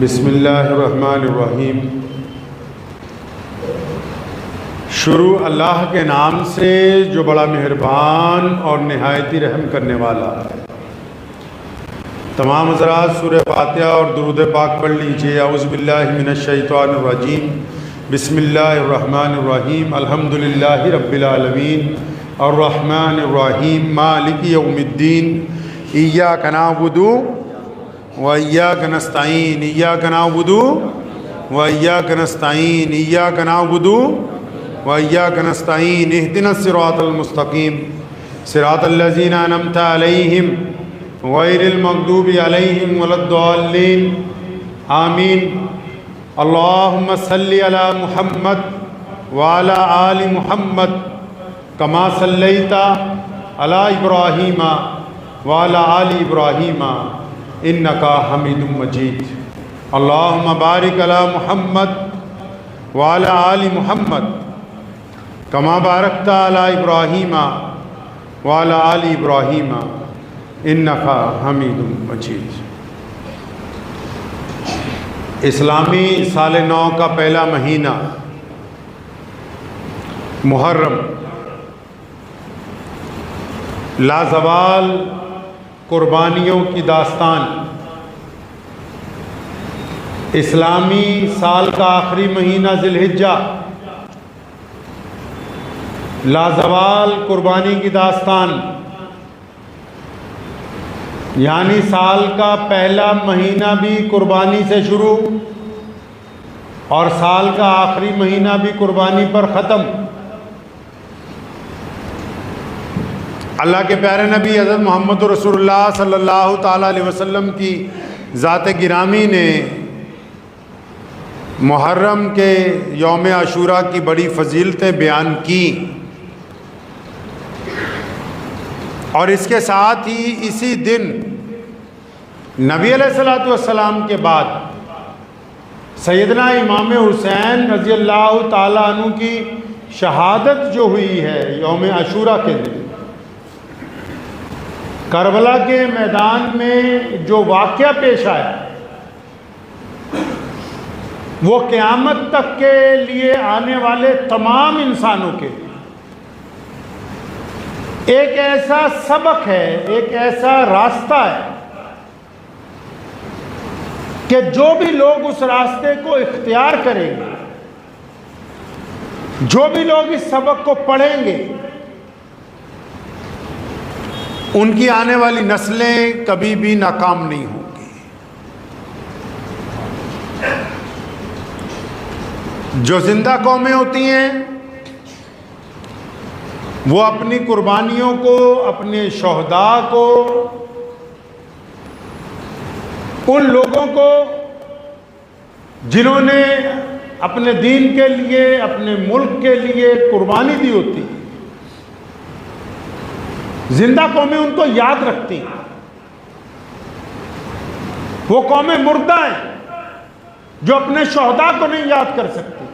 بسم اللہ الرحمن الرحیم۔ شروع اللہ کے نام سے جو بڑا مہربان اور نہایتی رحم کرنے والا ہے۔ تمام حضرات سورہ فاتحہ اور درود پاک پڑھ لیجئے۔ اعوذ باللہ من الشیطان الرجیم، بسم اللہ الرحمن الرحیم، الحمدللہ رب العالمین، الرحمن الرحیم، مالک یوم الدین، ایاک نعبد وإياك نستعين، إياك نعبد وإياك نستعين، إياك نعبد وإياك نستعين، اهدنا الصراط المستقيم صراط الذين أنعمت عليهم غير المغضوب عليهم ولا الضالين، آمين۔ اللهم صل على محمد وعلى آل محمد كما صليت على إبراهيم وعلى آل إبراهيم انکا حمید مجید۔ اللہم بارک علی محمد وعلی آل محمد کما بارکت علی ابراہیم وعلی آل ابراہیم انکا حمید مجید۔ اسلامی سال نو کا پہلا مہینہ محرم، لازوال قربانیوں کی داستان، اسلامی سال کا آخری مہینہ ذی الحجہ، لازوال قربانی کی داستان، یعنی سال کا پہلا مہینہ بھی قربانی سے شروع اور سال کا آخری مہینہ بھی قربانی پر ختم۔ اللہ کے پیارے نبی حضرت محمد رسول اللہ صلی اللہ تعالیٰ علیہ وسلم کی ذات گرامی نے محرم کے یوم عاشوراء کی بڑی فضیلتیں بیان کی، اور اس کے ساتھ ہی اسی دن نبی علیہ السلام کے بعد سیدنا امام حسین رضی اللہ تعالیٰ عنہ کی شہادت جو ہوئی ہے یوم عاشوراء کے دن، کربلا کے میدان میں جو واقعہ پیش آیا وہ قیامت تک کے لیے آنے والے تمام انسانوں کے ایک ایسا سبق ہے، ایک ایسا راستہ ہے کہ جو بھی لوگ اس راستے کو اختیار کریں گے، جو بھی لوگ اس سبق کو پڑھیں گے، ان کی آنے والی نسلیں کبھی بھی ناکام نہیں ہوں گی۔ جو زندہ قومیں ہوتی ہیں وہ اپنی قربانیوں کو، اپنے شہداء کو، ان لوگوں کو جنہوں نے اپنے دین کے لیے، اپنے ملک کے لیے قربانی دی ہوتی، زندہ قومیں ان کو یاد رکھتی ہیں۔ وہ قومیں مردہ ہیں جو اپنے شہداء کو نہیں یاد کر سکتی،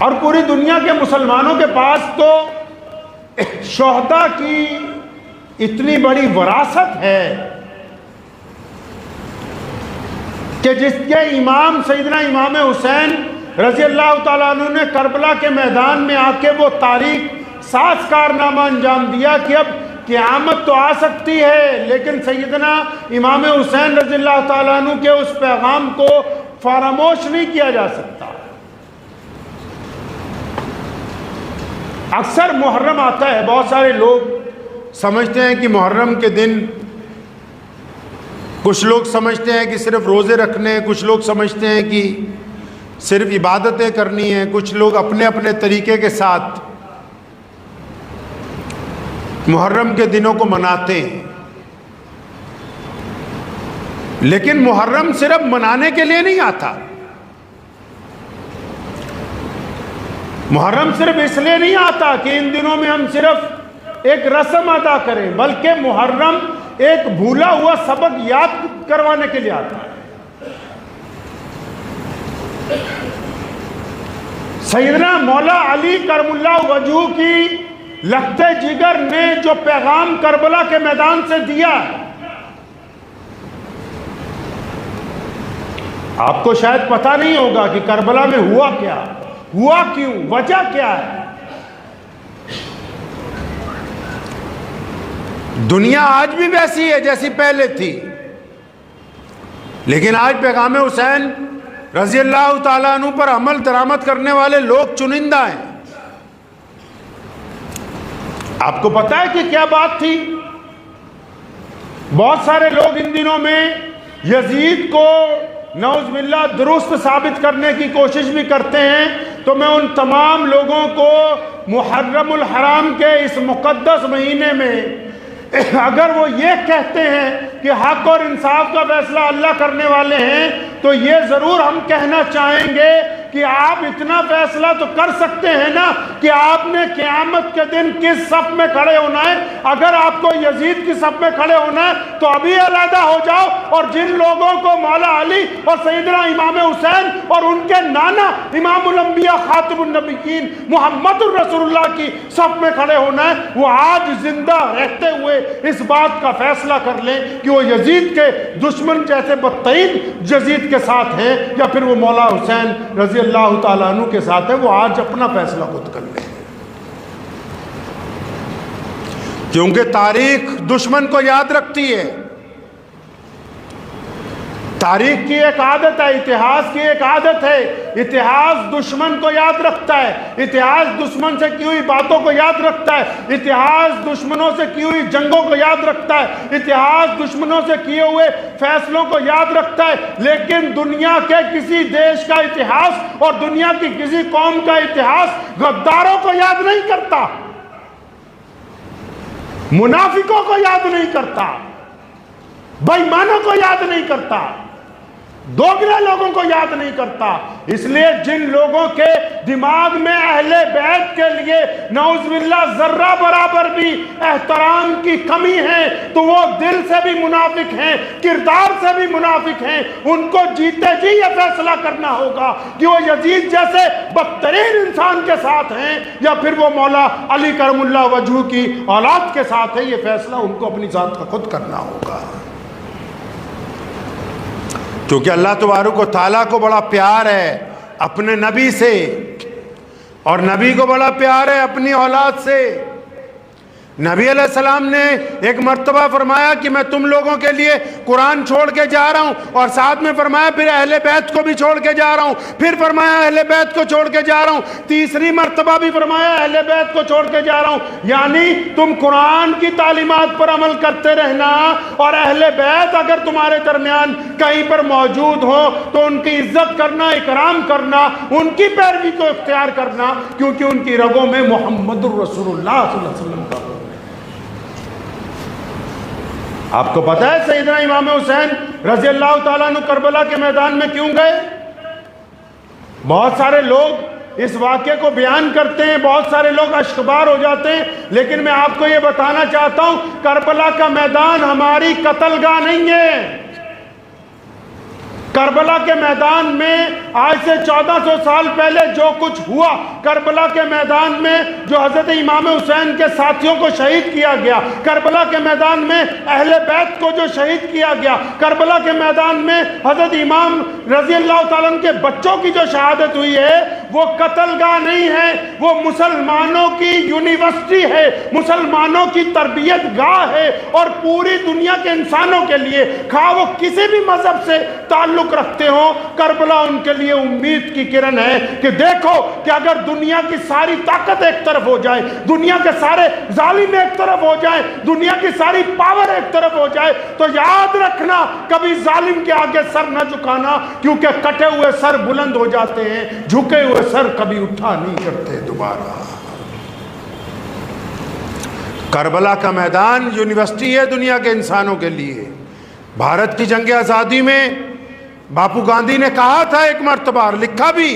اور پوری دنیا کے مسلمانوں کے پاس تو شہداء کی اتنی بڑی وراثت ہے کہ جس کے امام سیدنا امام حسین رضی اللہ تعالیٰ عنہ نے کربلا کے میدان میں آ کے وہ تاریخ ساز کارنامہ انجام دیا کہ اب قیامت تو آ سکتی ہے لیکن سیدنا امام حسین رضی اللہ تعالیٰ عنہ کے اس پیغام کو فراموش نہیں کیا جا سکتا۔ اکثر محرم آتا ہے، بہت سارے لوگ سمجھتے ہیں کہ محرم کے دن، کچھ لوگ سمجھتے ہیں کہ صرف روزے رکھنے ہیں، کچھ لوگ سمجھتے ہیں کہ صرف عبادتیں کرنی ہیں، کچھ لوگ اپنے اپنے طریقے کے ساتھ محرم کے دنوں کو مناتے ہیں۔ لیکن محرم صرف منانے کے لیے نہیں آتا، محرم صرف اس لیے نہیں آتا کہ ان دنوں میں ہم صرف ایک رسم ادا کریں، بلکہ محرم ایک بھولا ہوا سبق یاد کروانے کے لیے آتا ہے۔ سیدنا مولا علی کرم اللہ وجہہ کی لخت جگر نے جو پیغام کربلا کے میدان سے دیا آپ کو شاید پتہ نہیں ہوگا کہ کربلا میں ہوا کیا، ہوا کیوں، وجہ کیا ہے۔ دنیا آج بھی ویسی ہے جیسی پہلے تھی، لیکن آج پیغام حسین رضی اللہ تعالیٰ عنہ پر عمل درآمد کرنے والے لوگ چنندہ ہیں۔ آپ کو پتہ ہے کہ کیا بات تھی؟ بہت سارے لوگ ان دنوں میں یزید کو نعوذ باللہ درست ثابت کرنے کی کوشش بھی کرتے ہیں، تو میں ان تمام لوگوں کو محرم الحرام کے اس مقدس مہینے میں اگر وہ یہ کہتے ہیں کہ حق اور انصاف کا فیصلہ اللہ کرنے والے ہیں، تو یہ ضرور ہم کہنا چاہیں گے کہ آپ اتنا فیصلہ تو کر سکتے ہیں نا کہ آپ نے قیامت کے دن کس صف میں کھڑے ہونا ہے۔ اگر آپ کو یزید کی صف میں کھڑے ہونا ہے تو ابھی علیحدہ ہو جاؤ، اور جن لوگوں کو مولا علی اور سیدنا امام حسین اور ان کے نانا امام الانبیاء خاتم النبیین محمد الرسول اللہ کی صف میں کھڑے ہونا ہے، وہ آج زندہ رہتے ہوئے اس بات کا فیصلہ کر لیں کہ وہ یزید کے دشمن جیسے بدترین یزید کے ساتھ ہیں یا پھر وہ مولا حسین رضی اللہ تعالیٰ عنہ کے ساتھ ہے۔ وہ آج اپنا فیصلہ خود کر لیں، کیونکہ تاریخ دشمن کو یاد رکھتی ہے۔ تاریخ کی ایک عادت ہے، اتہاس کی ایک عادت ہے، اتہاس دشمن کو یاد رکھتا ہے، اتہاس دشمن سے کی ہوئی باتوں کو یاد رکھتا ہے، اتہاس دشمنوں سے کی ہوئی جنگوں کو یاد رکھتا ہے، اتہاس دشمنوں سے کیے ہوئے فیصلوں کو یاد رکھتا ہے۔ لیکن دنیا کے کسی دیش کا اتہاس اور دنیا کی کسی قوم کا اتہاس غداروں کو یاد نہیں کرتا، منافقوں کو یاد نہیں کرتا، بے ایمانوں کو یاد نہیں کرتا، دوگلے لوگوں کو یاد نہیں کرتا۔ اس لیے جن لوگوں کے دماغ میں اہل بیت کے لیے نعوذ باللہ ذرہ برابر بھی احترام کی کمی ہے تو وہ دل سے بھی منافق ہیں، کردار سے بھی منافق ہیں۔ ان کو جیتے جی یہ فیصلہ کرنا ہوگا کہ وہ یزید جیسے بدترین انسان کے ساتھ ہیں یا پھر وہ مولا علی کرم اللہ وجہہ کی اولاد کے ساتھ ہے۔ یہ فیصلہ ان کو اپنی ذات کا خود کرنا ہوگا، کیونکہ اللہ تبارک و تعالیٰ کو بڑا پیار ہے اپنے نبی سے، اور نبی کو بڑا پیار ہے اپنی اولاد سے۔ نبی علیہ السلام نے ایک مرتبہ فرمایا کہ میں تم لوگوں کے لیے قرآن چھوڑ کے جا رہا ہوں، اور ساتھ میں فرمایا پھر اہل بیت کو بھی چھوڑ کے جا رہا ہوں، پھر فرمایا اہل بیت کو چھوڑ کے جا رہا ہوں، تیسری مرتبہ بھی فرمایا اہل بیت کو چھوڑ کے جا رہا ہوں۔ یعنی تم قرآن کی تعلیمات پر عمل کرتے رہنا، اور اہل بیت اگر تمہارے درمیان کہیں پر موجود ہو تو ان کی عزت کرنا، اکرام کرنا، ان کی پیروی کو اختیار کرنا، کیونکہ ان کی رگوں میں محمد الرسول اللہ صلی اللہ علیہ وسلم کا۔ آپ کو پتہ ہے سیدنا امام حسین رضی اللہ تعالیٰ عنہ کربلا کے میدان میں کیوں گئے؟ بہت سارے لوگ اس واقعے کو بیان کرتے ہیں، بہت سارے لوگ اشکبار ہو جاتے ہیں، لیکن میں آپ کو یہ بتانا چاہتا ہوں کربلا کا میدان ہماری قتل گاہ نہیں ہے۔ کربلا کے میدان میں آج سے 1400 سال پہلے جو کچھ ہوا، کربلا کے میدان میں جو حضرت امام حسین کے ساتھیوں کو شہید کیا گیا، کربلا کے میدان میں اہل بیت کو جو شہید کیا گیا، کربلا کے میدان میں حضرت امام رضی اللہ تعالیٰ عنہ کے بچوں کی جو شہادت ہوئی ہے، وہ قتل گاہ نہیں ہے، وہ مسلمانوں کی یونیورسٹی ہے، مسلمانوں کی تربیت گاہ ہے، اور پوری دنیا کے انسانوں کے لیے خواہ وہ کسی بھی مذہب سے تعلق رکھتے ہوں، کربلا ان کے لیے امید کی کرن ہے کہ دیکھو کہ اگر دنیا کی ساری طاقت ایک طرف ہو جائے، دنیا کے سارے ظالم ایک طرف ہو جائے، دنیا کی ساری پاور ایک طرف ہو جائے، تو یاد رکھنا کبھی ظالم کے آگے سر نہ جھکانا، کیونکہ کٹے ہوئے سر بلند ہو جاتے ہیں، جھکے ہوئے سر کبھی اٹھا نہیں کرتے دوبارہ۔ کربلا کا میدان یونیورسٹی ہے دنیا کے انسانوں کے لیے۔ بھارت کی جنگ آزادی میں باپو گاندھی نے کہا تھا ایک مرتبہ، لکھا بھی،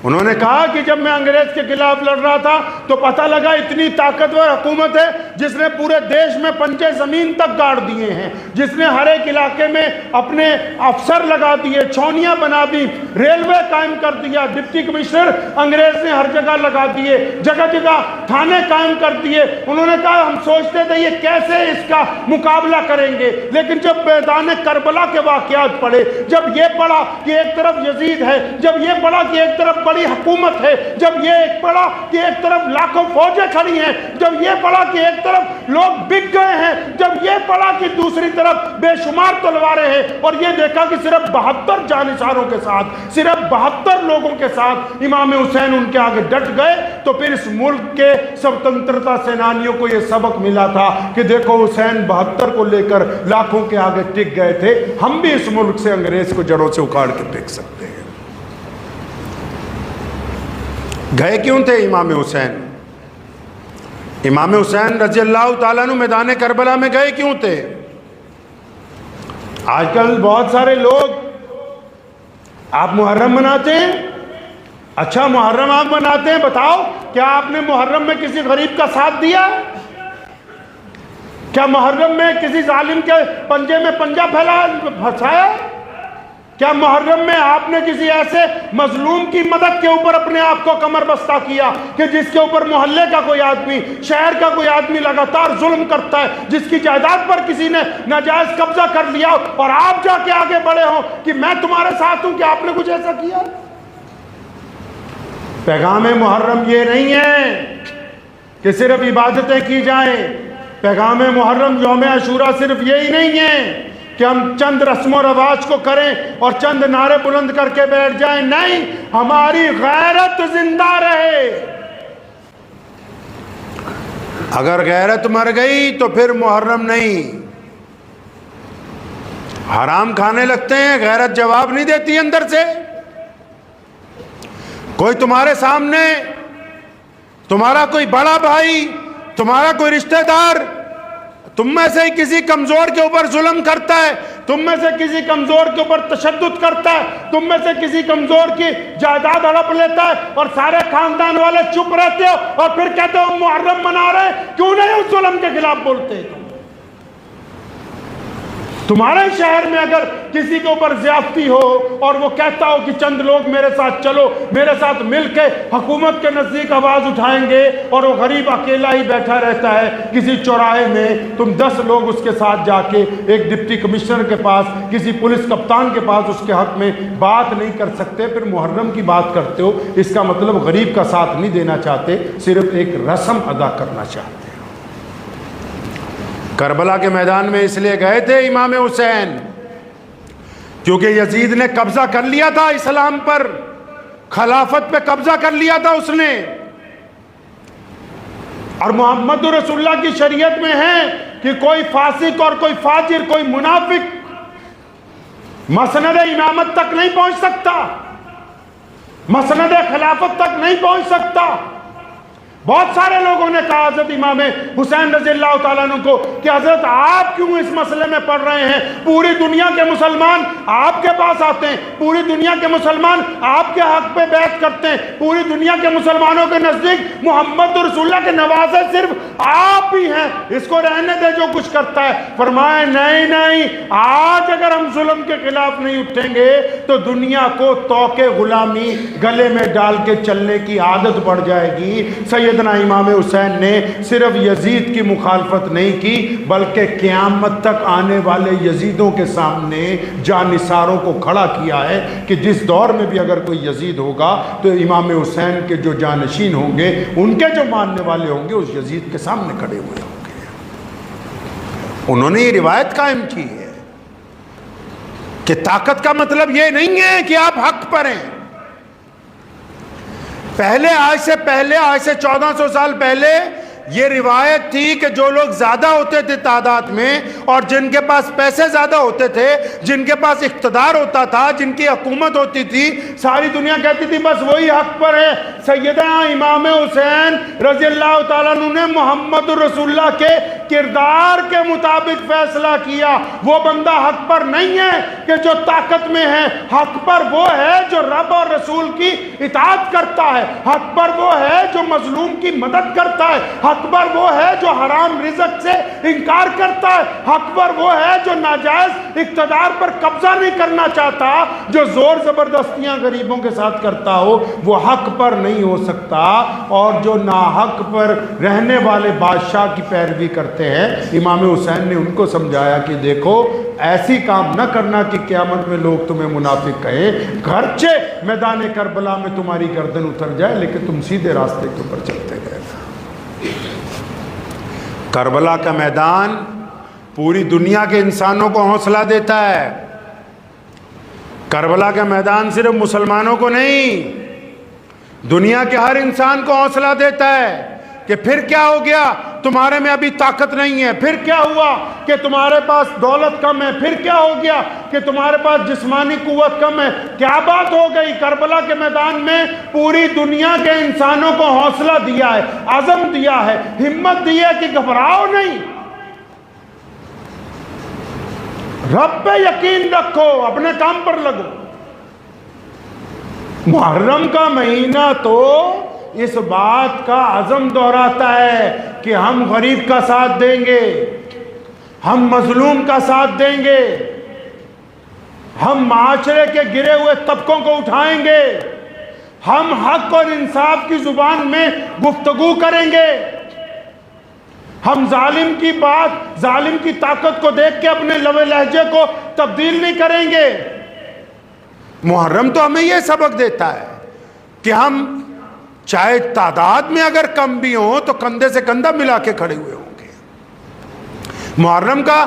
انہوں نے کہا کہ جب میں انگریز کے خلاف لڑ رہا تھا تو پتہ لگا اتنی طاقتور حکومت ہے جس نے پورے دیش میں پنجے زمین تک گاڑ دیے ہیں، جس نے ہر ایک علاقے میں اپنے افسر لگا دیے، چھاؤنیاں بنا دی، ریلوے قائم کر دیا، ڈپٹی کمشنر انگریز نے ہر جگہ لگا دیے، جگہ جگہ تھانے قائم کر دیے۔ انہوں نے کہا ہم سوچتے تھے یہ کیسے اس کا مقابلہ کریں گے، لیکن جب میدان کربلا کے واقعات پڑھے، جب یہ پڑھا کہ ایک طرف یزید ہے، جب یہ پڑھا کہ ایک طرف بڑی حکومت ہے، جب یہ پڑھا کہ ایک طرف لاکھوں فوجیں کھڑی ہیں، جب یہ پڑھا کہ ایک طرف لوگ بک گئے ہیں، جب یہ پڑھا کہ دوسری طرف بے شمار تلواریں ہیں، اور یہ دیکھا کہ صرف 72 جانشاروں کے ساتھ، صرف 72 لوگوں کے ساتھ امام حسین ان کے آگے ڈٹ گئے، تو پھر اس ملک کے سوتنترتا سینانیوں کو یہ سبق ملا تھا کہ دیکھو حسین 72 کو لے کر لاکھوں کے آگے ٹک گئے تھے، ہم بھی اس ملک سے انگریز کو جڑوں سے اکھاڑ کے پھینک سکتے ہیں۔ گئے کیوں تھے امام حسین؟ امام حسین رضی اللہ تعالیٰ عنہ میدان کربلا میں گئے کیوں تھے؟ آج کل بہت سارے لوگ آپ محرم مناتے ہیں، اچھا محرم آپ مناتے ہیں، بتاؤ کیا آپ نے محرم میں کسی غریب کا ساتھ دیا؟ کیا محرم میں کسی ظالم کے پنجے میں پنجہ پھنسایا؟ کیا محرم میں آپ نے کسی ایسے مظلوم کی مدد کے اوپر اپنے آپ کو کمر بستہ کیا کہ جس کے اوپر محلے کا کوئی آدمی، شہر کا کوئی آدمی لگاتار ظلم کرتا ہے، جس کی جائیداد پر کسی نے ناجائز قبضہ کر لیا اور آپ جا کے آگے بڑھے ہوں کہ میں تمہارے ساتھ ہوں، کہ آپ نے کچھ ایسا کیا؟ پیغام محرم یہ نہیں ہے کہ صرف عبادتیں کی جائیں، پیغام محرم یوم عاشوراء صرف یہی نہیں ہے کہ ہم چند رسم و رواج کو کریں اور چند نعرے بلند کر کے بیٹھ جائیں، نہیں، ہماری غیرت زندہ رہے۔ اگر غیرت مر گئی تو پھر محرم نہیں، حرام کھانے لگتے ہیں، غیرت جواب نہیں دیتی اندر سے۔ کوئی تمہارے سامنے، تمہارا کوئی بڑا بھائی، تمہارا کوئی رشتہ دار تم میں سے کسی کمزور کے اوپر ظلم کرتا ہے، تم میں سے کسی کمزور کے اوپر تشدد کرتا ہے، تم میں سے کسی کمزور کی جائیداد ہڑپ لیتا ہے، اور سارے خاندان والے چپ رہتے ہو اور پھر کہتے ہو محرم منا رہے ہیں، کیوں نہیں اس ظلم کے خلاف بولتے؟ تمہارے شہر میں اگر کسی کے اوپر زیادتی ہو اور وہ کہتا ہو کہ چند لوگ میرے ساتھ چلو، میرے ساتھ مل کے حکومت کے نزدیک آواز اٹھائیں گے، اور وہ غریب اکیلا ہی بیٹھا رہتا ہے کسی چوراہے میں، تم 10 لوگ اس کے ساتھ جا کے ایک ڈپٹی کمشنر کے پاس، کسی پولیس کپتان کے پاس اس کے حق میں بات نہیں کر سکتے، پھر محرم کی بات کرتے ہو، اس کا مطلب غریب کا ساتھ نہیں دینا چاہتے، صرف ایک رسم ادا کرنا چاہتے۔ کربلا کے میدان میں اس لیے گئے تھے امام حسین کیونکہ یزید نے قبضہ کر لیا تھا اسلام پر، خلافت پہ قبضہ کر لیا تھا اس نے، اور محمد رسول اللہ کی شریعت میں ہے کہ کوئی فاسق اور کوئی فاجر، کوئی منافق مسند امامت تک نہیں پہنچ سکتا، مسند خلافت تک نہیں پہنچ سکتا۔ بہت سارے لوگوں نے کہا حضرت امام حسین رضی اللہ تعالیٰ عنہ کو کہ حضرت آپ کیوں اس مسئلے میں پڑھ رہے ہیں؟ پوری دنیا کے مسلمان آپ کے پاس آتے ہیں، پوری دنیا کے مسلمان آپ کے حق پہ بیعت کرتے ہیں، پوری دنیا کے مسلمانوں کے نزدیک محمد رسول اللہ کے نوازے صرف آپ ہی ہیں، اس کو رہنے دے جو کچھ کرتا ہے۔ فرمائے نہیں، آج اگر ہم ظلم کے خلاف نہیں اٹھیں گے تو دنیا کو توقع غلامی گلے میں ڈال کے چلنے کی عادت پڑ جائے گی۔ سیدنا امام حسین نے صرف یزید کی مخالفت نہیں کی بلکہ قیامت تک آنے والے یزیدوں کے سامنے جانثاروں کو کھڑا کیا ہے کہ جس دور میں بھی اگر کوئی یزید ہوگا تو امام حسین کے جو جانشین ہوں گے، ان کے جو ماننے والے ہوں گے، اس یزید کے سامنے کھڑے ہوئے ہوں گے۔ انہوں نے یہ روایت قائم کی ہے کہ طاقت کا مطلب یہ نہیں ہے کہ آپ حق پر ہیں۔ آج سے 1400 سال پہلے یہ روایت تھی کہ جو لوگ زیادہ ہوتے تھے تعداد میں اور جن کے پاس پیسے زیادہ ہوتے تھے، جن کے پاس اقتدار ہوتا تھا، جن کی حکومت ہوتی تھی، ساری دنیا کہتی تھی بس وہی حق پر ہے۔ سیدنا امام حسین رضی اللہ تعالیٰ عنہ نے محمد رسول اللہ کے کردار کے مطابق فیصلہ کیا۔ وہ بندہ حق پر نہیں ہے کہ جو طاقت میں ہے، حق پر وہ ہے جو رب اور رسول کی اطاعت کرتا ہے، حق پر وہ ہے جو مظلوم کی مدد کرتا ہے، حق پر وہ ہے جو حرام رزق سے انکار کرتا ہے، حق پر وہ ہے جو ناجائز اقتدار پر قبضہ نہیں کرنا چاہتا، جو زور زبردستیاں غریبوں کے ساتھ کرتا ہو وہ حق پر نہیں ہو سکتا۔ اور جو ناحق پر رہنے والے بادشاہ کی پیروی کرتے ہیں، امام حسین نے ان کو سمجھایا کہ دیکھو ایسی کام نہ کرنا کہ قیامت میں لوگ تمہیں منافق کہیں، گرچہ میدان کربلا میں تمہاری گردن اتر جائے لیکن تم سیدھے راستے کے اوپر چلتے گئے۔ کربلا کا میدان پوری دنیا کے انسانوں کو حوصلہ دیتا ہے۔ کربلا کا میدان صرف مسلمانوں کو نہیں، دنیا کے ہر انسان کو حوصلہ دیتا ہے کہ پھر کیا ہو گیا، تمہارے میں ابھی طاقت نہیں ہے، پھر کیا ہوا کہ تمہارے پاس دولت کم ہے، پھر کیا ہو گیا کہ تمہارے پاس جسمانی قوت کم ہے، کیا بات ہو گئی۔ کربلا کے میدان میں پوری دنیا کے انسانوں کو حوصلہ دیا ہے، عزم دیا ہے، ہمت دی ہے کہ گھبراؤ نہیں، رب پہ یقین رکھو، اپنے کام پر لگو۔ محرم کا مہینہ تو اس بات کا عزم دہراتا ہے کہ ہم غریب کا ساتھ دیں گے، ہم مظلوم کا ساتھ دیں گے، ہم معاشرے کے گرے ہوئے طبقوں کو اٹھائیں گے، ہم حق اور انصاف کی زبان میں گفتگو کریں گے، ہم ظالم کی بات، ظالم کی طاقت کو دیکھ کے اپنے لوے لہجے کو تبدیل نہیں کریں گے۔ محرم تو ہمیں یہ سبق دیتا ہے کہ ہم چاہے تعداد میں اگر کم بھی ہوں تو کندھے سے کندھا ملا کے کھڑے ہوئے ہوں گے۔ محرم کا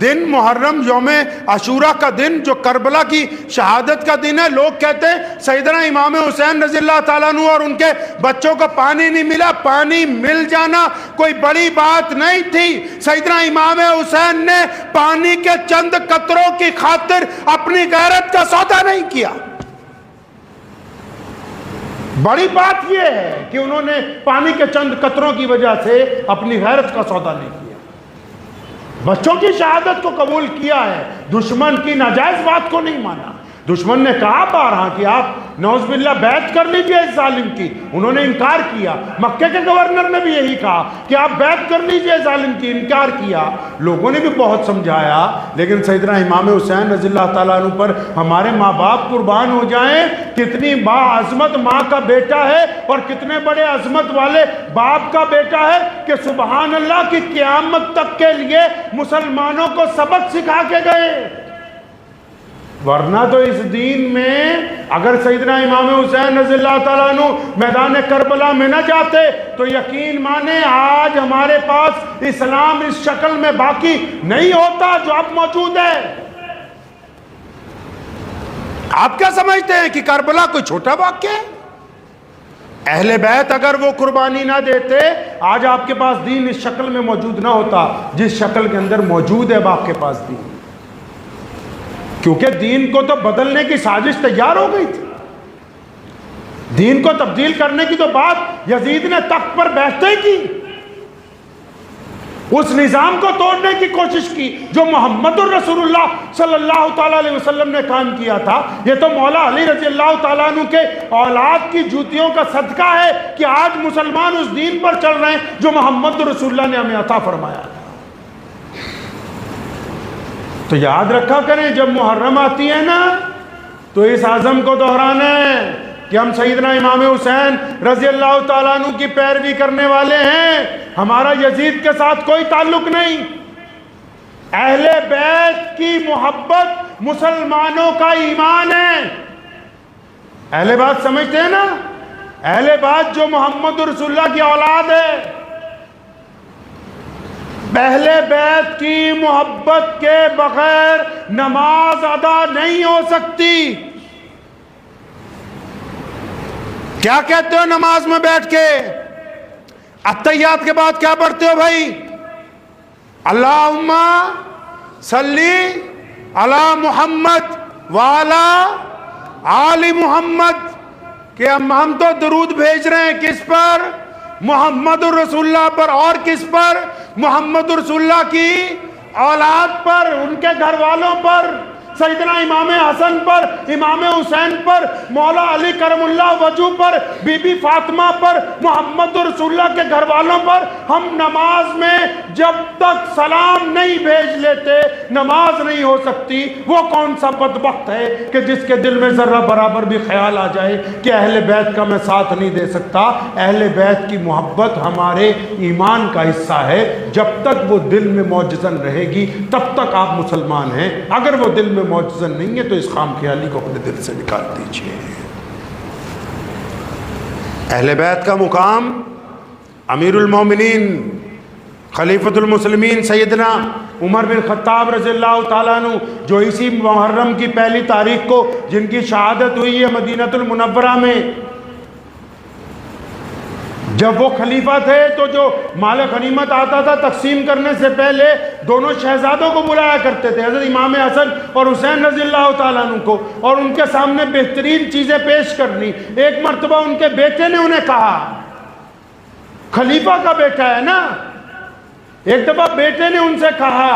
دن، محرم یوم عاشوراء کا دن جو کربلا کی شہادت کا دن ہے، لوگ کہتے ہیں سیدنا امام حسین رضی اللہ تعالیٰ عنہ اور ان کے بچوں کو پانی نہیں ملا۔ پانی مل جانا کوئی بڑی بات نہیں تھی۔ سیدنا امام حسین نے پانی کے چند قطروں کی خاطر اپنی غیرت کا سودا نہیں کیا۔ بڑی بات یہ ہے کہ انہوں نے پانی کے چند قطروں کی وجہ سے اپنی غیرت کا سودا نہیں کیا، بچوں کی شہادت کو قبول کیا ہے، دشمن کی ناجائز بات کو نہیں مانا۔ دشمن نے کہا بارہا کہ آپ نعوذ باللہ بیعت کر لیجئے اس ظالم کی، انہوں نے انکار کیا۔ مکہ کے گورنر نے بھی یہی کہا کہ آپ بیعت کر لیجئے ظالم کی، انکار کیا۔ لوگوں نے بھی بہت سمجھایا، لیکن سیدنا امام حسین رضی اللہ تعالیٰ عنہ پر ہمارے ماں باپ قربان ہو جائیں، کتنی باعظمت ماں کا بیٹا ہے اور کتنے بڑے عظمت والے باپ کا بیٹا ہے کہ سبحان اللہ کی قیامت تک کے لیے مسلمانوں کو سبق سکھا کے گئے۔ ورنہ تو اس دین میں اگر سیدنا امام حسین رضی اللہ تعالیٰ عنہ میدان کربلا میں نہ جاتے تو یقین مانے آج ہمارے پاس اسلام اس شکل میں باقی نہیں ہوتا جو اب موجود ہے۔ آپ کیا سمجھتے ہیں کہ کربلا کوئی چھوٹا واقعہ ہے؟ اہل بیت اگر وہ قربانی نہ دیتے آج آپ کے پاس دین اس شکل میں موجود نہ ہوتا جس شکل کے اندر موجود ہے اب آپ کے پاس دین، کیونکہ دین کو تو بدلنے کی سازش تیار ہو گئی تھی۔ دین کو تبدیل کرنے کی تو بات یزید نے تخت پر بیٹھتے ہی کی، اس نظام کو توڑنے کی کوشش کی جو محمد الرسول اللہ صلی اللہ تعالیٰ علیہ وسلم نے قائم کیا تھا۔ یہ تو مولا علی رضی اللہ تعالیٰ عنہ کے اولاد کی جوتیوں کا صدقہ ہے کہ آج مسلمان اس دین پر چل رہے ہیں جو محمد الرسول اللہ نے ہمیں عطا فرمایا تھا۔ تو یاد رکھا کریں جب محرم آتی ہے نا تو اس عزم کو دہرانا ہے کہ ہم سیدنا امام حسین رضی اللہ تعالیٰ عنہ کی پیروی کرنے والے ہیں، ہمارا یزید کے ساتھ کوئی تعلق نہیں۔ اہل بیت کی محبت مسلمانوں کا ایمان ہے۔ اہل بیت سمجھتے ہیں نا، اہل بیت جو محمد رسول اللہ کی اولاد ہے، اہل بیت کی محبت کے بغیر نماز ادا نہیں ہو سکتی۔ کیا کہتے ہو نماز میں بیٹھ کے؟ اتحیات کے بعد کیا پڑھتے ہو بھائی؟ اللہم صلی علی محمد وعلی آل محمد، کہ ہم تو درود بھیج رہے ہیں کس پر؟ محمد الرسول اللہ پر، اور کس پر؟ محمد الرسول اللہ کی اولاد پر، ان کے گھر والوں پر، سیدنا امام حسن پر، امام حسین پر، مولا علی کرم اللہ وجہ پر، بی بی فاطمہ پر، محمد رسول اللہ کے گھر والوں پر ہم نماز میں جب تک سلام نہیں بھیج لیتے نماز نہیں ہو سکتی۔ وہ کون سا بدبخت ہے کہ جس کے دل میں ذرہ برابر بھی خیال آ جائے کہ اہل بیت کا میں ساتھ نہیں دے سکتا؟ اہل بیت کی محبت ہمارے ایمان کا حصہ ہے، جب تک وہ دل میں موجزن رہے گی تب تک آپ مسلمان ہیں، اگر وہ دل میں موجزن نہیں ہے تو اس خام خیالی کو اپنے دل سے نکال دیجئے۔ اہل بیت کا مقام امیر المومنین خلیفۃ المسلمین سیدنا عمر بن خطاب رضی اللہ تعالیٰ عنہ، جو اسی محرم کی پہلی تاریخ کو جن کی شہادت ہوئی ہے مدینہ المنورہ میں، جب وہ خلیفہ تھے تو جو مال غنیمت آتا تھا تقسیم کرنے سے پہلے دونوں شہزادوں کو بلایا کرتے تھے، حضرت امام حسن اور حسین رضی اللہ تعالیٰ عنہ کو، اور ان کے سامنے بہترین چیزیں پیش کرنی۔ ایک مرتبہ ان کے بیٹے نے انہیں کہا، خلیفہ کا بیٹا ہے نا، ایک دفعہ بیٹے نے ان سے کہا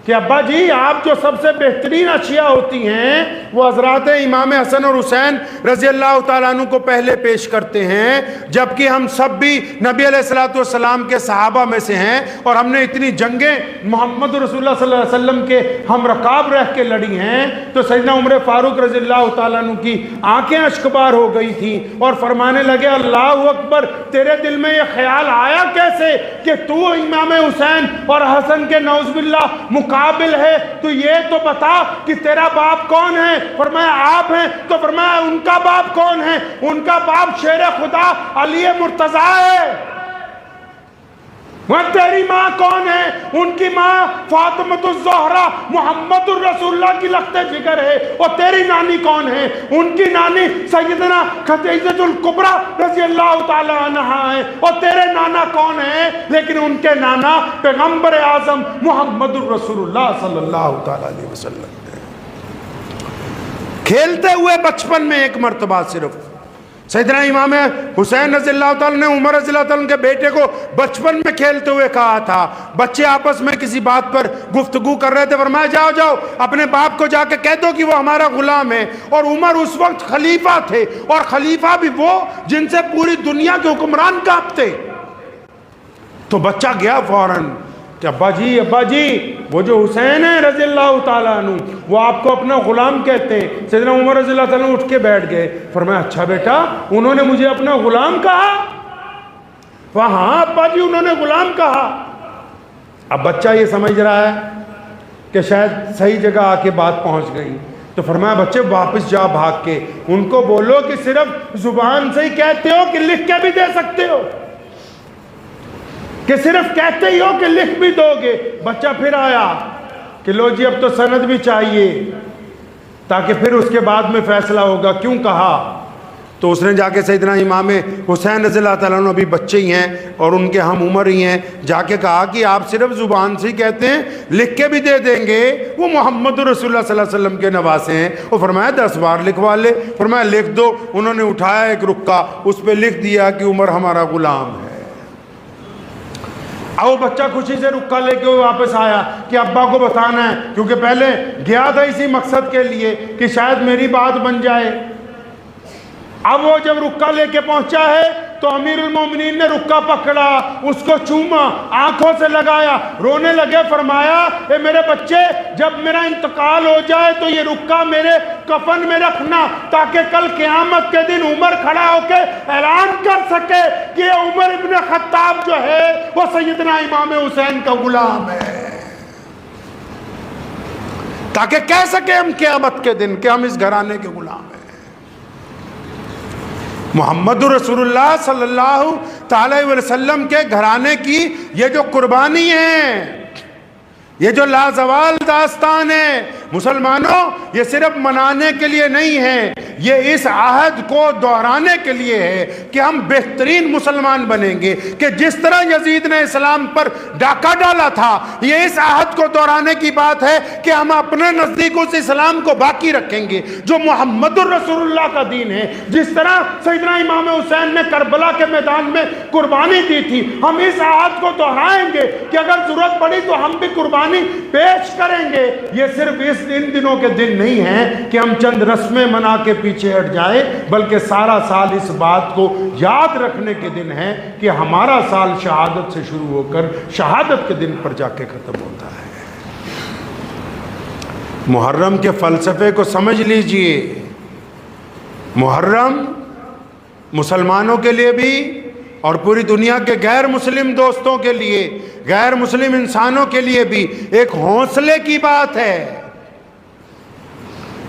کہ ابا جی آپ جو سب سے بہترین اشیاء ہوتی ہیں وہ حضرات امام حسن اور حسین رضی اللہ تعالیٰ عنہ کو پہلے پیش کرتے ہیں، جبکہ ہم سب بھی نبی علیہ السلام کے صحابہ میں سے ہیں اور ہم نے اتنی جنگیں محمد رسول اللہ صلی اللہ علیہ وسلم کے ہم رکاب رہ کے لڑی ہیں۔ تو سیدنا عمر فاروق رضی اللہ تعالیٰ عنہ کی آنکھیں اشکبار ہو گئی تھیں اور فرمانے لگے اللہ اکبر، تیرے دل میں یہ خیال آیا کیسے کہ تو امام حسین اور حسن کے نعوذ باللہ قابل ہے؟ تو یہ تو بتا کہ تیرا باپ کون ہے؟ فرمایا آپ ہیں۔ تو فرمایا ان کا باپ کون ہے؟ ان کا باپ شیر خدا علی مرتضیٰ ہے۔ وہ تیری ماں کون ہے؟ ان کی ماں فاطمۃ الزہرا محمد الرسول اللہ کی لخت جگر ہے۔ اور تیری نانی کون ہے؟ ان کی نانی سیدنا خدیجہ الکبریٰ رضی اللہ تعالی عنہا ہے۔ اور تیرے نانا کون ہے؟ لیکن ان کے نانا پیغمبر اعظم محمد الرسول اللہ صلی اللہ تعالی علیہ وسلم ہے۔ کھیلتے ہوئے بچپن میں ایک مرتبہ صرف سیدنا امام حسین رضی اللہ تعالیٰ نے عمر رضی اللہ تعالیٰ کے بیٹے کو بچپن میں کھیلتے ہوئے کہا تھا، بچے آپس میں کسی بات پر گفتگو کر رہے تھے، فرمایا جاؤ جاؤ اپنے باپ کو جا کے کہہ دو کہ وہ ہمارا غلام ہے۔ اور عمر اس وقت خلیفہ تھے، اور خلیفہ بھی وہ جن سے پوری دنیا کے حکمران کانپتے۔ تو بچہ گیا فوراً کہ ابا جی وہ جو حسین ہے رضی اللہ تعالیٰ عنہ وہ آپ کو اپنا غلام کہتے ہیں۔ سیدنا عمر رضی اللہ تعالیٰ عنہ اٹھ کے بیٹھ گئے، فرمایا اچھا بیٹا انہوں نے مجھے اپنا غلام کہا؟ ہاں ابا جی انہوں نے غلام کہا۔ اب بچہ یہ سمجھ رہا ہے کہ شاید صحیح جگہ آ کے بات پہنچ گئی، تو فرمایا بچے واپس جا بھاگ کے ان کو بولو کہ صرف زبان سے ہی کہتے ہو کہ لکھ کے بھی دے سکتے ہو، کہ صرف کہتے ہی ہو کہ لکھ بھی دو گے۔ بچہ پھر آیا کہ لو جی اب تو سند بھی چاہیے تاکہ پھر اس کے بعد میں فیصلہ ہوگا، کیوں کہا؟ تو اس نے جا کے سیدنا امام حسین رضی اللہ تعالیٰ عنہ ابھی بچے ہی ہیں اور ان کے ہم عمر ہی ہیں، جا کے کہا کہ آپ صرف زبان سے ہی کہتے ہیں، لکھ کے بھی دے دیں گے، وہ محمد رسول اللہ صلی اللہ علیہ وسلم کے نواسے ہیں۔ وہ فرمایا 10 بار لکھوا لے۔ فرمایا لکھ دو۔ انہوں نے اٹھایا ایک رکا، اس پہ لکھ دیا کہ عمر ہمارا غلام ہے۔ وہ بچہ خوشی سے رکا لے کے واپس آیا کہ ابا کو بتانا ہے، کیونکہ پہلے گیا تھا اسی مقصد کے لیے کہ شاید میری بات بن جائے۔ اب وہ جب رکا لے کے پہنچا ہے تو امیر المومنین نے رکا پکڑا، اس کو چوما، آنکھوں سے لگایا، رونے لگے۔ فرمایا اے میرے بچے جب میرا انتقال ہو جائے تو یہ رکا میرے کفن میں رکھنا، تاکہ کل قیامت کے دن عمر کھڑا ہو کے اعلان کر سکے کہ عمر ابن خطاب جو ہے وہ سیدنا امام حسین کا غلام ہے، تاکہ کہہ سکے ہم قیامت کے دن کہ ہم اس گھرانے کے غلام ہیں۔ محمد رسول اللہ صلی اللہ تعالی علیہ وسلم کے گھرانے کی یہ جو قربانی ہے، یہ جو لازوال داستان ہے، مسلمانوں یہ صرف منانے کے لیے نہیں ہے، یہ اس عہد کو دہرانے کے لیے ہے کہ ہم بہترین مسلمان بنیں گے، کہ جس طرح یزید نے اسلام پر ڈاکہ ڈالا تھا، یہ اس عہد کو دہرانے کی بات ہے کہ ہم اپنے نزدیک اس اسلام کو باقی رکھیں گے جو محمد الرسول اللہ کا دین ہے۔ جس طرح سیدنا امام حسین نے کربلا کے میدان میں قربانی دی تھی، ہم اس عہد کو دہرائیں گے کہ اگر ضرورت پڑی تو ہم بھی قربانی پیش کریں گے۔ یہ صرف ان دنوں کے دن نہیں ہیں کہ ہم چند رسمیں منا کے پیچھے ہٹ جائیں، بلکہ سارا سال اس بات کو یاد رکھنے کے دن ہے کہ ہمارا سال شہادت سے شروع ہو کر شہادت کے دن پر جا کے ختم ہوتا ہے۔ محرم کے فلسفے کو سمجھ لیجئے۔ محرم مسلمانوں کے لیے بھی اور پوری دنیا کے غیر مسلم دوستوں کے لیے، غیر مسلم انسانوں کے لیے بھی ایک حوصلے کی بات ہے۔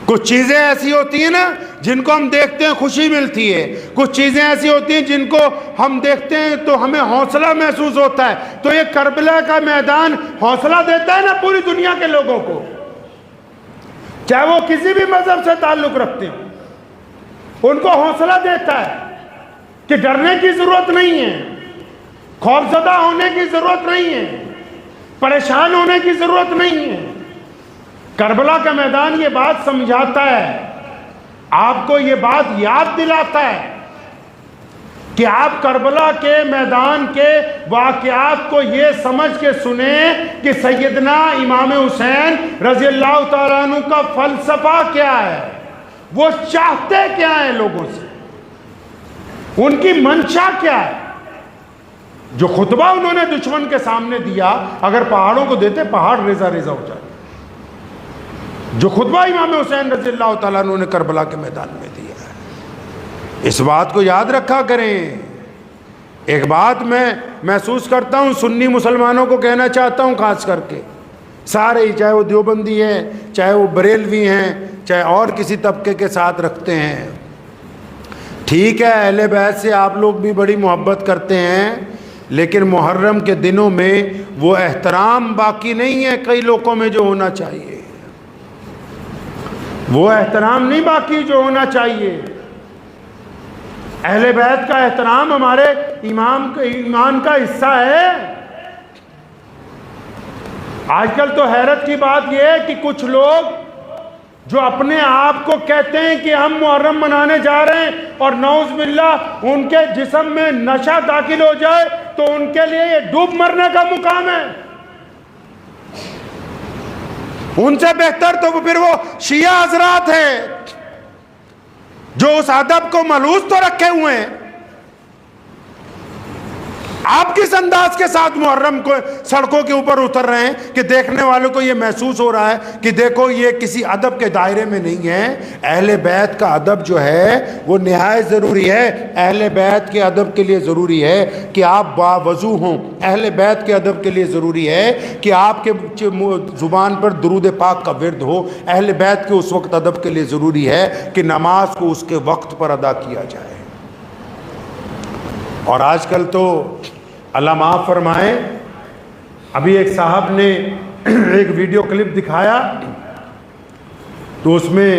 کچھ چیزیں ایسی ہوتی ہیں نا جن کو ہم دیکھتے ہیں خوشی ملتی ہے، کچھ چیزیں ایسی ہوتی ہیں جن کو ہم دیکھتے ہیں تو ہمیں حوصلہ محسوس ہوتا ہے۔ تو یہ کربلا کا میدان حوصلہ دیتا ہے نا پوری دنیا کے لوگوں کو، چاہے وہ کسی بھی مذہب سے تعلق رکھتے ہیں، ان کو حوصلہ دیتا ہے کہ ڈرنے کی ضرورت نہیں ہے، خوفزدہ ہونے کی ضرورت نہیں ہے، پریشان ہونے کی ضرورت نہیں ہے۔ کربلا کا میدان یہ بات سمجھاتا ہے، آپ کو یہ بات یاد دلاتا ہے کہ آپ کربلا کے میدان کے واقعات کو یہ سمجھ کے سنیں کہ سیدنا امام حسین رضی اللہ تعالیٰ عنہ کا فلسفہ کیا ہے، وہ چاہتے کیا ہیں لوگوں سے، ان کی منشا کیا ہے۔ جو خطبہ انہوں نے دشمن کے سامنے دیا، اگر پہاڑوں کو دیتے پہاڑ ریزہ ریزہ ہو جاتے۔ جو خطبہ امام حسین رضی اللہ تعالیٰ عنہ نے کربلا کے میدان میں دیا ہے، اس بات کو یاد رکھا کریں۔ ایک بات میں محسوس کرتا ہوں، سنی مسلمانوں کو کہنا چاہتا ہوں، خاص کر کے سارے ہی، چاہے وہ دیوبندی ہیں، چاہے وہ بریلوی ہیں، چاہے اور کسی طبقے کے ساتھ رکھتے ہیں، ٹھیک ہے اہل بیت سے آپ لوگ بھی بڑی محبت کرتے ہیں، لیکن محرم کے دنوں میں وہ احترام باقی نہیں ہے کئی لوگوں میں جو ہونا چاہیے، وہ احترام نہیں باقی جو ہونا چاہیے۔ اہل بیت کا احترام ہمارے ایمان کا حصہ ہے۔ آج کل تو حیرت کی بات یہ ہے کہ کچھ لوگ جو اپنے آپ کو کہتے ہیں کہ ہم محرم منانے جا رہے ہیں، اور نعوذ باللہ ان کے جسم میں نشہ داخل ہو جائے تو ان کے لیے یہ ڈوب مرنے کا مقام ہے۔ ان سے بہتر تو پھر وہ شیعہ حضرات ہیں جو اس ادب کو ملوث تو رکھے ہوئے ہیں۔ آپ کس انداز کے ساتھ محرم کو سڑکوں کے اوپر اتر رہے ہیں کہ دیکھنے والوں کو یہ محسوس ہو رہا ہے کہ دیکھو یہ کسی ادب کے دائرے میں نہیں ہے۔ اہل بیت کا ادب جو ہے وہ نہایت ضروری ہے۔ اہل بیت کے ادب کے لیے ضروری ہے کہ آپ باوضو ہوں، اہل بیت کے ادب کے لیے ضروری ہے کہ آپ کے زبان پر درود پاک کا ورد ہو، اہل بیت کے اس وقت ادب کے لیے ضروری ہے کہ نماز کو اس کے وقت پر ادا کیا جائے۔ اور آج کل تو اللہ معاف فرمائے، ابھی ایک صاحب نے ایک ویڈیو کلپ دکھایا تو اس میں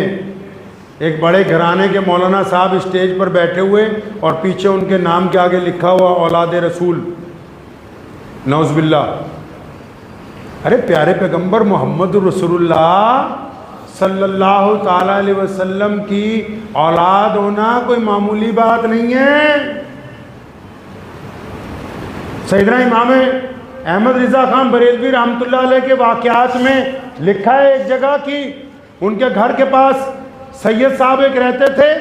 ایک بڑے گھرانے کے مولانا صاحب اسٹیج پر بیٹھے ہوئے اور پیچھے ان کے نام کے آگے لکھا ہوا اولاد رسول، نعوذ باللہ۔ ارے پیارے پیغمبر محمد رسول اللہ صلی اللہ تعالیٰ علیہ وسلم کی اولاد ہونا کوئی معمولی بات نہیں ہے۔ سیدنا امام احمد رضا خان بریلوی رحمۃ اللہ علیہ کے واقعات میں لکھا ہے ایک جگہ کہ ان کے گھر کے پاس سید صاحب ایک رہتے تھے،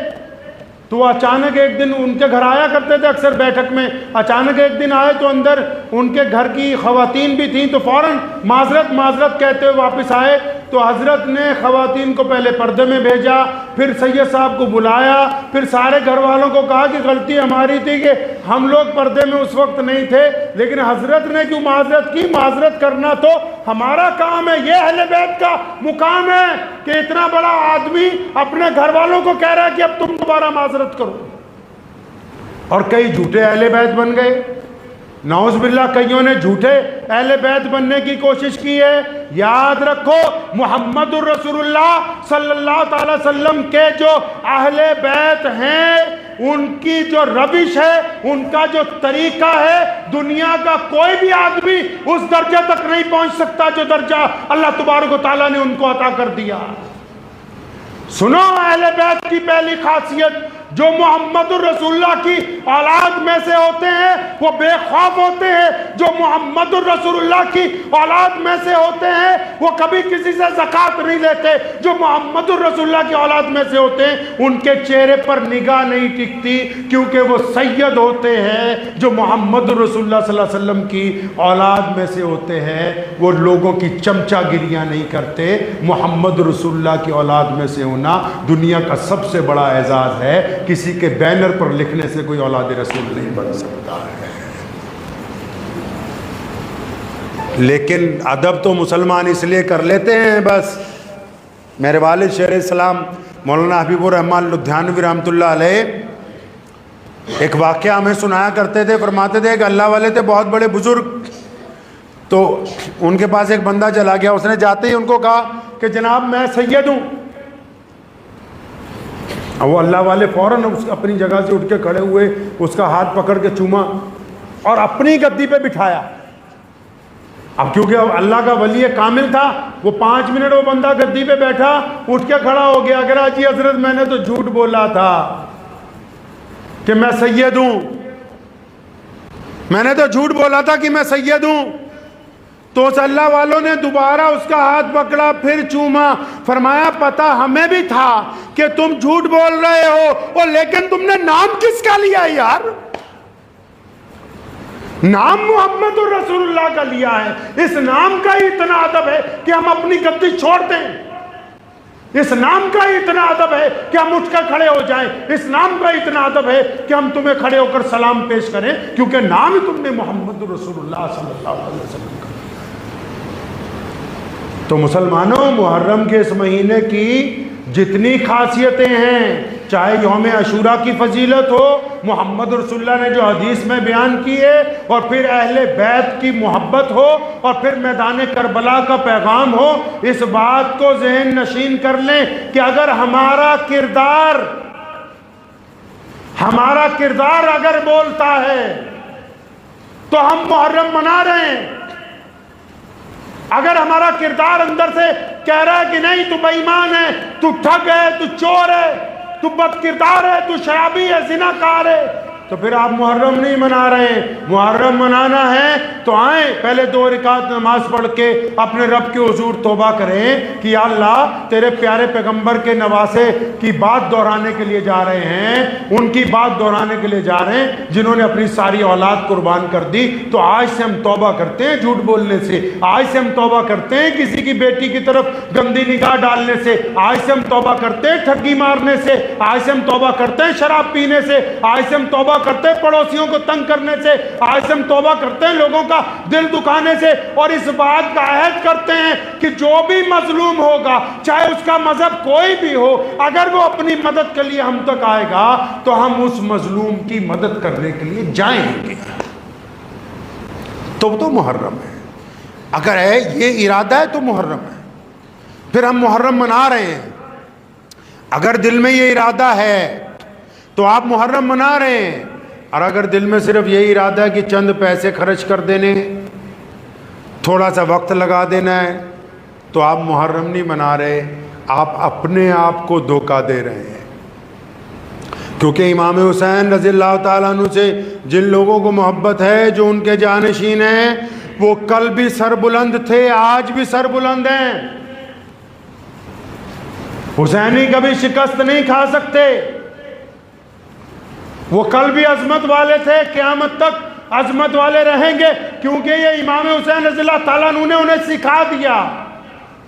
تو اچانک ایک دن ان کے گھر آیا کرتے تھے اکثر بیٹھک میں، اچانک ایک دن آئے تو اندر ان کے گھر کی خواتین بھی تھیں، تو فوراً معذرت کہتے ہوئے واپس آئے۔ تو حضرت نے خواتین کو پہلے پردے میں بھیجا، پھر سید صاحب کو بلایا، پھر سارے گھر والوں کو کہا کہ غلطی ہماری تھی کہ ہم لوگ پردے میں اس وقت نہیں تھے، لیکن حضرت نے کیوں معذرت کی؟ معذرت کرنا تو ہمارا کام ہے، یہ اہل بیت کا مقام ہے کہ اتنا بڑا آدمی اپنے گھر والوں کو کہہ رہا ہے کہ اب تم دوبارہ معذرت کرو۔ اور کئی جھوٹے اہل بیت بن گئے، نعوذ باللہ کئیوں نے جھوٹے اہل بیت بننے کی کوشش کی ہے. یاد رکھو محمد الرسول اللہ صلی اللہ تعالی وسلم کے جو اہل بیت ہیں ان کی جو روش ہے, ان کا جو طریقہ ہے, دنیا کا کوئی بھی آدمی اس درجہ تک نہیں پہنچ سکتا جو درجہ اللہ تبارک و تعالیٰ نے ان کو عطا کر دیا. سنو اہل بیت کی پہلی خاصیت, جو محمد الرسول اللہ کی اولاد میں سے ہوتے ہیں وہ بے خوف ہوتے ہیں. جو محمد الرسول اللہ کی اولاد میں سے ہوتے ہیں وہ کبھی کسی سے زکوٰۃ نہیں لیتے. جو محمد الرسول اللہ کی اولاد میں سے ہوتے ہیں ان کے چہرے پر نگاہ نہیں ٹکتی, کیونکہ وہ سید ہوتے ہیں. جو محمد الرسول اللہ صلی اللہ علیہ وسلم کی اولاد میں سے ہوتے ہیں وہ لوگوں کی چمچہ گریاں نہیں کرتے. محمد رسول اللہ کی اولاد میں سے ہونا دنیا کا سب سے بڑا اعزاز ہے. کسی کے بینر پر لکھنے سے کوئی اولاد رسول نہیں بن سکتا ہے. لیکن ادب تو مسلمان اس لیے کر لیتے ہیں بس. میرے والد شیخ الاسلام مولانا حبیب الرحمن لدھیانوی رحمۃ اللہ علیہ ایک واقعہ ہمیں سنایا کرتے تھے. فرماتے تھے کہ اللہ والے تھے بہت بڑے بزرگ, تو ان کے پاس ایک بندہ چلا گیا. اس نے جاتے ہی ان کو کہا کہ جناب میں سید ہوں. وہ اللہ والے فوراً اپنی جگہ سے اٹھ کے کھڑے ہوئے, اس کا ہاتھ پکڑ کے چوما اور اپنی گدی پہ بٹھایا. اب کیونکہ اللہ کا ولی کامل تھا, وہ 5 منٹ وہ بندہ گدی پہ بیٹھا, اٹھ کے کھڑا ہو گیا. اگر جی حضرت میں نے تو جھوٹ بولا تھا کہ میں سید ہوں, میں نے تو جھوٹ بولا تھا کہ میں سید ہوں. تو اس اللہ والوں نے دوبارہ اس کا ہاتھ پکڑا, پھر چوما. فرمایا پتہ ہمیں بھی تھا کہ تم جھوٹ بول رہے ہو, اور لیکن تم نے نام کس کا لیا یار؟ نام محمد الرسول اللہ کا لیا ہے. اس نام کا ہی اتنا ادب ہے کہ ہم اپنی گدی چھوڑ دیں. اس نام کا ہی اتنا ادب ہے کہ ہم اٹھ کر کھڑے ہو جائیں. اس نام کا اتنا ادب ہے کہ ہم تمہیں کھڑے ہو کر سلام پیش کریں, کیونکہ نام ہی تم نے محمد الرسول اللہ صلی اللہ علیہ وسلم کا. تو مسلمانوں, محرم کے اس مہینے کی جتنی خاصیتیں ہیں, چاہے یوم عاشوراء کی فضیلت ہو, محمد رسول اللہ نے جو حدیث میں بیان کی ہے, اور پھر اہل بیت کی محبت ہو, اور پھر میدان کربلا کا پیغام ہو, اس بات کو ذہن نشین کر لیں کہ اگر ہمارا کردار اگر بولتا ہے تو ہم محرم منا رہے ہیں. اگر ہمارا کردار اندر سے کہہ رہا ہے کہ نہیں تو بے ایمان ہے, تو ٹھگ ہے, تو چور ہے, تو بد کردار ہے, تو شرابی ہے, زناکار ہے, تو پھر آپ محرم نہیں منا رہے ہیں. محرم منانا ہے تو آئیں, پہلے 2 رکعت نماز پڑھ کے اپنے رب کے حضور توبہ کریں کہ یا اللہ تیرے پیارے پیغمبر کے نواسے کی بات دہرانے کے لیے جا رہے ہیں, ان کی بات دہرانے کے لیے جا رہے ہیں جنہوں نے اپنی ساری اولاد قربان کر دی. تو آج سے ہم توبہ کرتے ہیں جھوٹ بولنے سے, آج سے ہم توبہ کرتے ہیں کسی کی بیٹی کی طرف گندی نگاہ ڈالنے سے, آج سے ہم توبہ کرتے ہیں ٹھگی مارنے سے, آج سے ہم توبہ کرتے ہیں شراب پینے سے, آج سے ہم توبہ کرتے ہیں پڑوسیوں کو تنگ کرنے سے, آج سے ہم توبہ کرتے ہیں لوگوں کا دل دکھانے سے. اور اس بات کا عہد کرتے ہیں کہ جو بھی مظلوم ہوگا, چاہے اس کا مذہب کوئی بھی ہو, اگر وہ اپنی مدد کے لیے ہم تک آئے گا تو ہم اس مظلوم کی مدد کرنے کے لیے جائیں گے. تو محرم ہے. اگر ہے یہ ارادہ ہے تو محرم ہے. پھر ہم محرم منا رہے ہیں. اگر دل میں یہ ارادہ ہے تو آپ محرم منا رہے ہیں, اور اگر دل میں صرف یہی ارادہ ہے کہ چند پیسے خرچ کر دینے, تھوڑا سا وقت لگا دینا ہے, تو آپ محرم نہیں منا رہے, آپ اپنے آپ کو دھوکہ دے رہے ہیں. کیونکہ امام حسین رضی اللہ تعالیٰ عنہ سے جن لوگوں کو محبت ہے, جو ان کے جانشین ہیں, وہ کل بھی سر بلند تھے, آج بھی سر بلند ہیں. حسینی کبھی شکست نہیں کھا سکتے. وہ کل بھی عظمت والے تھے, قیامت تک عظمت والے رہیں گے, کیونکہ یہ امام حسین رضی اللہ تعالیٰ عنہ نے انہیں سکھا دیا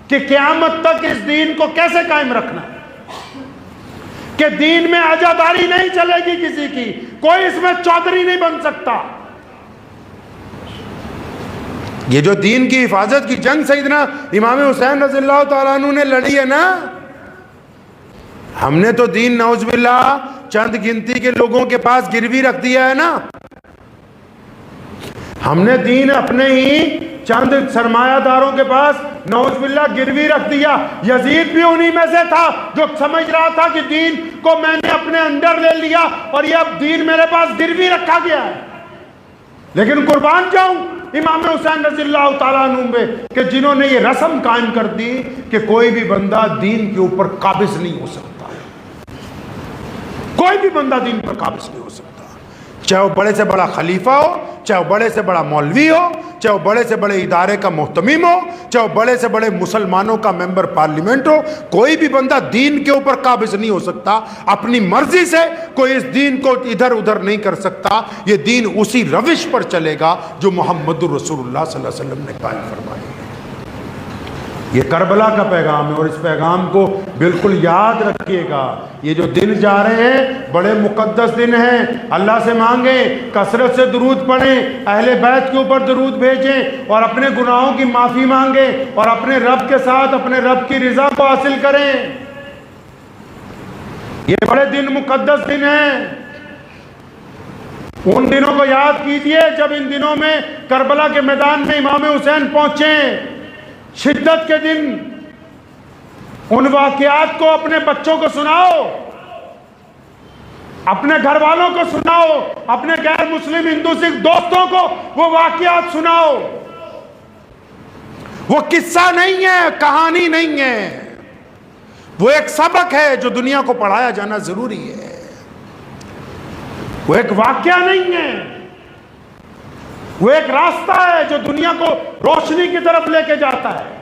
کہ قیامت تک اس دین کو کیسے قائم رکھنا, کہ دین میں عزاداری نہیں چلے گی کسی کی, کوئی اس میں چودھری نہیں بن سکتا. یہ جو دین کی حفاظت کی جنگ سیدنا امام حسین رضی اللہ تعالیٰ عنہ نے لڑی ہے نا, ہم نے تو دین نعوذ باللہ چند گنتی کے لوگوں کے پاس گروی رکھ دیا ہے نا. ہم نے دین اپنے ہی چند سرمایہ داروں کے پاس نعوذ باللہ گروی رکھ دیا. یزید بھی انہی میں سے تھا جو سمجھ رہا تھا کہ دین کو میں نے اپنے انڈر لے لیا اور یہ اب دین میرے پاس گروی رکھا گیا ہے. لیکن قربان جاؤں امام حسین رضی اللہ تعالیٰ عنہ پہ کہ جنہوں نے یہ رسم قائم کر دی کہ کوئی بھی بندہ دین کے اوپر قابض نہیں ہو سکتا. کوئی بھی بندہ دین پر قابض نہیں ہو سکتا، چاہے وہ بڑے سے بڑا خلیفہ ہو، چاہے وہ بڑے سے بڑا مولوی ہو، چاہے وہ بڑے سے بڑے ادارے کا محتمم ہو، چاہے وہ بڑے سے بڑے مسلمانوں کا ممبر پارلیمنٹ ہو. کوئی بھی بندہ دین کے اوپر قابض نہیں ہو سکتا. اپنی مرضی سے کوئی اس دین کو ادھر ادھر نہیں کر سکتا. یہ دین اسی روش پر چلے گا جو محمد الرسول اللہ صلی اللہ علیہ وسلم نے قائم فرمائی. یہ کربلا کا پیغام ہے اور اس پیغام کو بالکل یاد رکھیے گا. یہ جو دن جا رہے ہیں بڑے مقدس دن ہیں. اللہ سے مانگیں، کثرت سے درود پڑھیں، اہل بیت کے اوپر درود بھیجیں اور اپنے گناہوں کی معافی مانگیں اور اپنے رب کے ساتھ اپنے رب کی رضا کو حاصل کریں. یہ بڑے دن مقدس دن ہیں. ان دنوں کو یاد کیجئے جب ان دنوں میں کربلا کے میدان میں امام حسین پہنچے. شدت کے دن. ان واقعات کو اپنے بچوں کو سناؤ، اپنے گھر والوں کو سناؤ، اپنے غیر مسلم ہندو سکھ دوستوں کو وہ واقعات سناؤ. وہ قصہ نہیں ہے، کہانی نہیں ہے، وہ ایک سبق ہے جو دنیا کو پڑھایا جانا ضروری ہے. وہ ایک واقعہ نہیں ہے، وہ ایک راستہ ہے جو دنیا کو روشنی کی طرف لے کے جاتا ہے.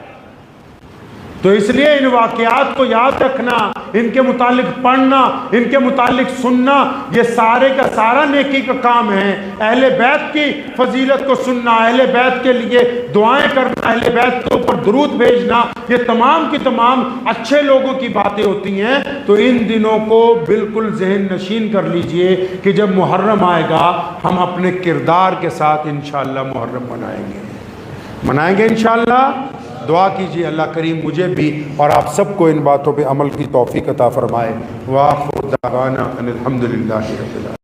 تو اس لیے ان واقعات کو یاد رکھنا، ان کے متعلق پڑھنا، ان کے متعلق سننا، یہ سارے کا سارا نیکی کا کام ہے. اہل بیت کی فضیلت کو سننا، اہل بیت کے لیے دعائیں کرنا، اہل بیت کے اوپر درود بھیجنا، یہ تمام کی تمام اچھے لوگوں کی باتیں ہوتی ہیں. تو ان دنوں کو بالکل ذہن نشین کر لیجئے کہ جب محرم آئے گا ہم اپنے کردار کے ساتھ انشاءاللہ محرم منائیں گے انشاءاللہ. دعا کیجیے اللہ کریم مجھے بھی اور آپ سب کو ان باتوں پہ عمل کی توفیق عطا فرمائے. وآخر دعوانا ان الحمدللہ رب العالمین.